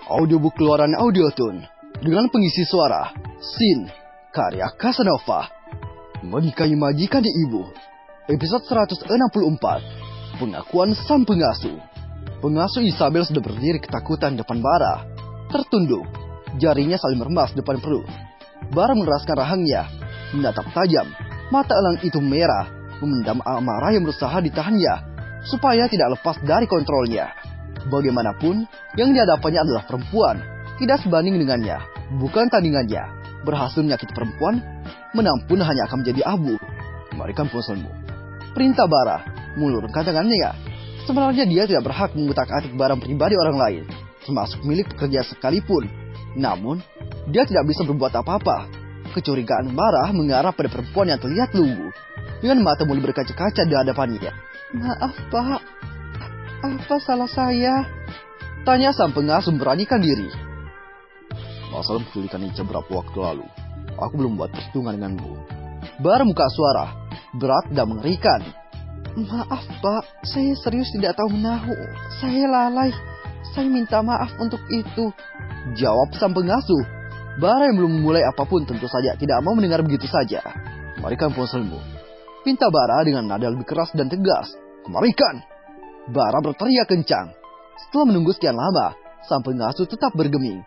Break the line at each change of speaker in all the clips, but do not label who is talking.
audiobook keluaran Audiotune dengan pengisi suara Sin, karya Casanova. Menikahi majikan ibu, episode 164. Pengakuan sang pengasuh. Pengasuh Isabel sudah berdiri ketakutan depan Bara, tertunduk, jarinya saling meremas depan perut. Bara mengeraskan rahangnya, menatap tajam, mata elang itu merah, memendam amarah yang berusaha ditahannya, supaya tidak lepas dari kontrolnya. Bagaimanapun, yang dihadapannya adalah perempuan, tidak sebanding dengannya, bukan tandingannya. Berhasil menyakiti perempuan, menang pun hanya akan menjadi abu. Kembalikan ponselmu, perintah Bara, mengulurkan tangannya. Sebenarnya dia tidak berhak mengutak-atik barang pribadi orang lain, termasuk milik pekerja sekalipun. Namun, dia tidak bisa berbuat apa-apa. Kecurigaan Bara mengarah pada perempuan yang terlihat lugu, dengan mata muli berkaca-kaca di hadapannya. "Maaf, Pak. Apa salah saya?" tanya sang pengasuh memberanikan diri. "Masalah penculikan Ica beberapa waktu lalu. Aku belum buat perhitungan denganmu." Bara muka suara, berat dan mengerikan. "Maaf, Pak. Saya serius tidak tahu menahu. Saya lalai. Saya minta maaf untuk itu," jawab sang pengasuh. Bara yang belum memulai apapun tentu saja tidak mau mendengar begitu saja. "Kembalikan ponselmu," pinta Bara dengan nada lebih keras dan tegas. "Kembalikan!" Bara berteriak kencang. Setelah menunggu sekian lama, sang pengasuh tetap bergeming.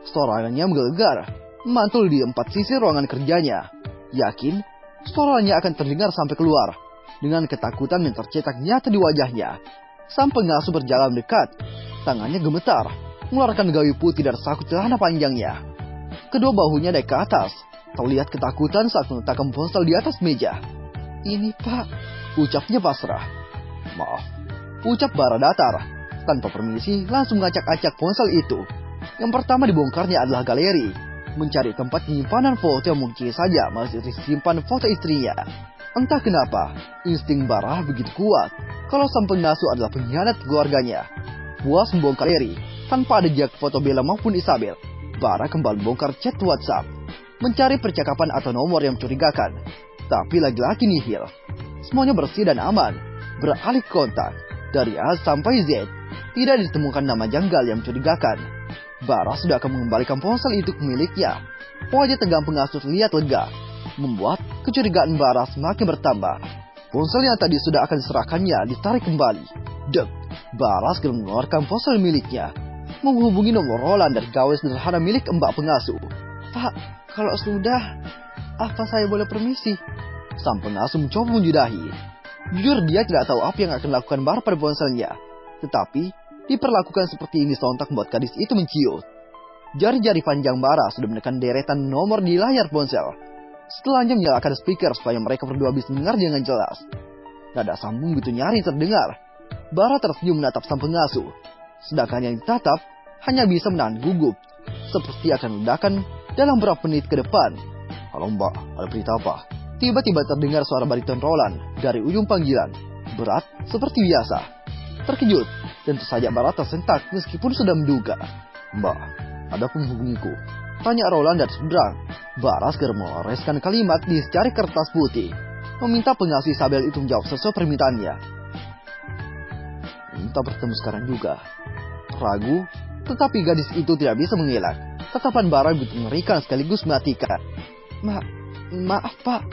Suaranya menggelegar, memantul di empat sisi ruangan kerjanya. Yakin, suaranya akan terdengar sampai keluar. Dengan ketakutan yang tercetak nyata di wajahnya, sang pengasuh berjalan dekat. Tangannya gemetar, mengeluarkan gawi putih dari saku celana panjangnya. Kedua bahunya naik ke atas, terlihat ketakutan saat meletakkan ponsel di atas meja. "Ini, Pak," ucapnya pasrah. "Maaf," ucap Bara datar. Tanpa permisi, langsung ngacak-acak ponsel itu. Yang pertama dibongkarnya adalah galeri, mencari tempat penyimpanan foto yang mungkin saja masih disimpan foto istrinya. Entah kenapa, insting Bara begitu kuat kalau sang pengasuh adalah pengkhianat keluarganya. Puas membongkar galeri, tanpa ada jejak foto Bella maupun Isabel, Bara kembali membongkar chat WhatsApp, mencari percakapan atau nomor yang mencurigakan. Tapi lagi-lagi nihil. Semuanya bersih dan aman, beralih kontak. Dari A sampai Z, tidak ditemukan nama janggal yang mencurigakan. Bara sudah akan mengembalikan ponsel itu ke miliknya. Wajah tegang pengasuh terlihat lega, membuat kecurigaan Bara semakin bertambah. Ponsel yang tadi sudah akan diserahkannya ditarik kembali. Dek, Bara segera mengeluarkan ponsel miliknya, menghubungi nomor Roland dari gawai sederhana milik mbak pengasuh. "Pak, kalau sudah, apa saya boleh permisi?" Sang pengasuh mencoba menjudahi. Jujur dia tidak tahu apa yang akan dilakukan Bara pada ponselnya. Tetapi, diperlakukan seperti ini sontak membuat gadis itu menciut. Jari-jari panjang Bara sudah menekan deretan nomor di layar ponsel. Setelahnya menyalakan speaker supaya mereka berdua bisa mendengar dengan jelas. Nada sambung begitu nyaring terdengar. Bara tersenyum menatap sang pengasuh. Sedangkan yang ditatap hanya bisa menahan gugup, seperti akan ledakan dalam beberapa menit ke depan. "Halo Mbak, ada berita apa?" Tiba-tiba terdengar suara bariton Roland dari ujung panggilan. Berat seperti biasa. Terkejut, tentu saja Bara tersentak meskipun sudah menduga. "Mbak, ada penghubungiku," tanya Roland dari seberang. Bara segera meloreskan kalimat di secari kertas putih, meminta pengasuh Isabel itu menjawab sesuai permintaannya. "Minta bertemu sekarang juga." Ragu, tetapi gadis itu tidak bisa mengelak. Tatapan Bara begitu mengerikan sekaligus mematikan. Maaf, Pak.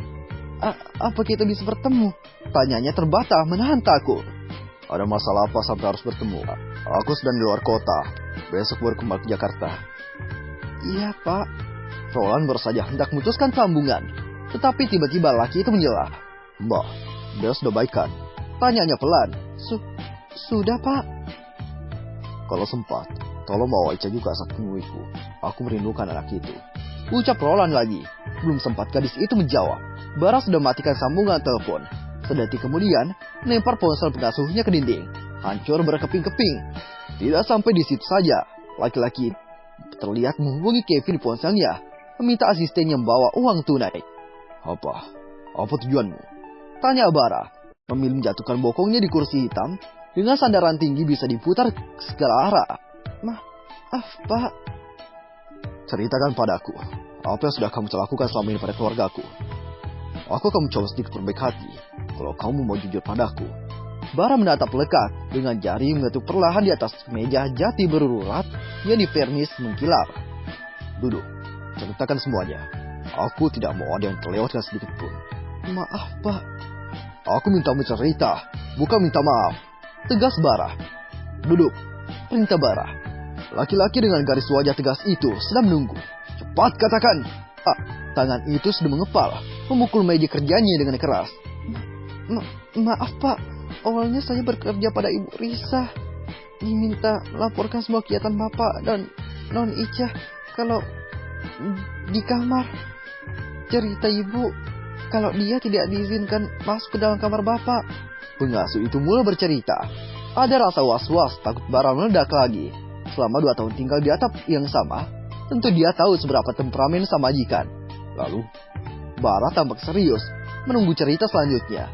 Apa kita bisa bertemu?" tanyanya terbata menahan takut. "Ada masalah apa sampai harus bertemu? Aku sedang di luar kota. Besok baru kembali ke Jakarta." "Iya, Pak." Roland baru saja hendak memutuskan sambungan, tetapi tiba-tiba laki itu menyela. "Mbak, dia sudah baik kan?" tanyanya pelan. Sudah, Pak." "Kalau sempat, tolong bawa Ica juga saat menemuiku. Aku merindukan anak itu," ucap Roland lagi. Belum sempat gadis itu menjawab, Bara sudah matikan sambungan telepon. Sedetik kemudian, melempar ponsel pengasuhnya ke dinding, hancur berkeping-keping. Tidak sampai di situ saja, laki-laki terlihat menghubungi Kevin di ponselnya, meminta asistennya membawa uang tunai. Apa tujuanmu?" tanya Bara, memilih menjatuhkan bokongnya di kursi hitam. Dengan sandaran tinggi bisa diputar ke segala arah. "Maaf, Pak." "Ceritakan padaku, apa yang sudah kamu lakukan selama ini pada keluargaku? Aku akan mencoba sedikit berbaik hati, kalau kamu mau jujur padaku." Bara menatap lekat dengan jari mengetuk perlahan di atas meja jati berurat yakni Vernis mengkilar. Duduk, ceritakan semuanya. Aku tidak mau ada yang terlewatkan sedikit pun. Maaf, Pak. Aku minta bercerita, bukan minta maaf. Tegas Bara. Duduk, perintah Bara. Laki-laki dengan garis wajah tegas itu sedang menunggu. Cepat katakan. Tangan itu sudah mengepal, memukul meja kerjanya dengan keras. Maaf, Pak. Awalnya saya bekerja pada Ibu Risa. Diminta laporkan semua kegiatan Bapak dan Non Ica kalau di kamar. Cerita Ibu kalau dia tidak diizinkan masuk ke dalam kamar Bapak. Pengasuh itu mulai bercerita. Ada rasa was-was takut Bara meledak lagi. Selama 2 tahun tinggal di atap yang sama, tentu dia tahu seberapa temperamen sang majikan. Lalu, Bara tampak serius menunggu cerita selanjutnya.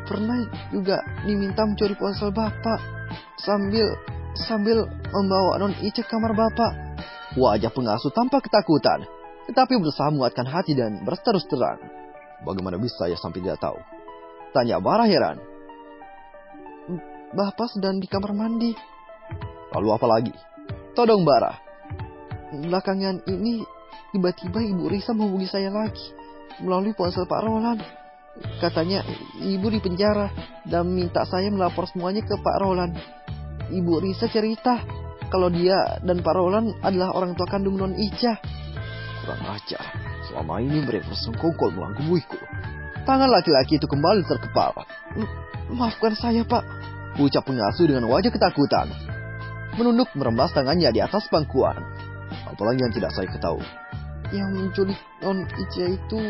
Pernah juga diminta mencuri ponsel Bapak sambil membawa Non Ica ke kamar Bapak. Wajah pengasuh tampak ketakutan, tetapi berusaha menguatkan hati dan berterus terang. Bagaimana bisa saya sampai tidak tahu? Tanya Bara heran. Bapak sedang di kamar mandi. Lalu apa lagi? Todong Bara. Belakangan ini tiba-tiba Ibu Risa menghubungi saya lagi melalui ponsel Pak Roland. Katanya Ibu di penjara dan minta saya melapor semuanya ke Pak Roland. Ibu Risa cerita kalau dia dan Pak Roland adalah orang tua kandung Non Ica. Kurang ajar. Selama ini mereka bersengkongkol menggebuiku. Tangan laki-laki itu kembali terkepal. Maafkan saya, Pak, ucap pengasuh dengan wajah ketakutan. Menunduk merembas tangannya di atas pangkuan. Apalagi yang tidak saya ketahui. Yang menculik Non Ica itu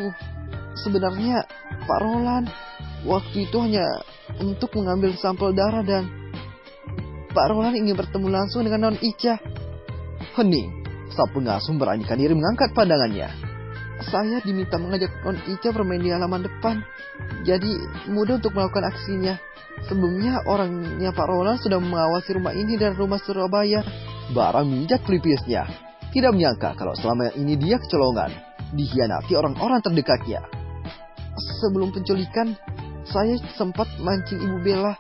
sebenarnya Pak Roland. Waktu itu hanya untuk mengambil sampel darah dan Pak Roland ingin bertemu langsung dengan Non Ica. Hening, sang pengasuh beranikan diri mengangkat pandangannya. Saya diminta mengajak Non Ica bermain di halaman depan. Jadi mudah untuk melakukan aksinya. Sebelumnya orangnya Pak Roland sudah mengawasi rumah ini dan rumah Surabaya. Bara mijat pelipisnya. Tidak menyangka kalau selama ini dia kecolongan. Dikhianati orang-orang terdekatnya. Sebelum penculikan, saya sempat mancing Ibu Bella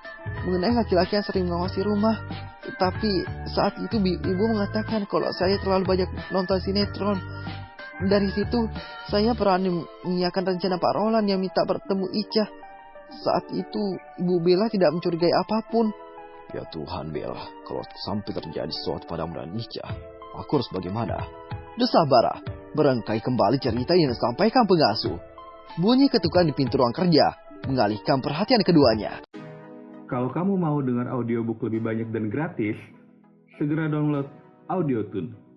mengenai laki-laki yang sering mengawasi rumah. Tapi saat itu Ibu mengatakan kalau saya terlalu banyak nonton sinetron. Dari situ, saya berani mengiyakan rencana Pak Roland yang minta bertemu Ica. Saat itu, Ibu Bella tidak mencurigai apapun. Ya Tuhan, Bella, kalau sampai terjadi sesuatu padamu dan Ica, aku harus bagaimana? Desah Bara berengkai kembali cerita yang disampaikan pengasuh. Bunyi ketukan di pintu ruang kerja mengalihkan perhatian keduanya.
Kalau kamu mau dengar audiobook lebih banyak dan gratis, segera download AudioTune.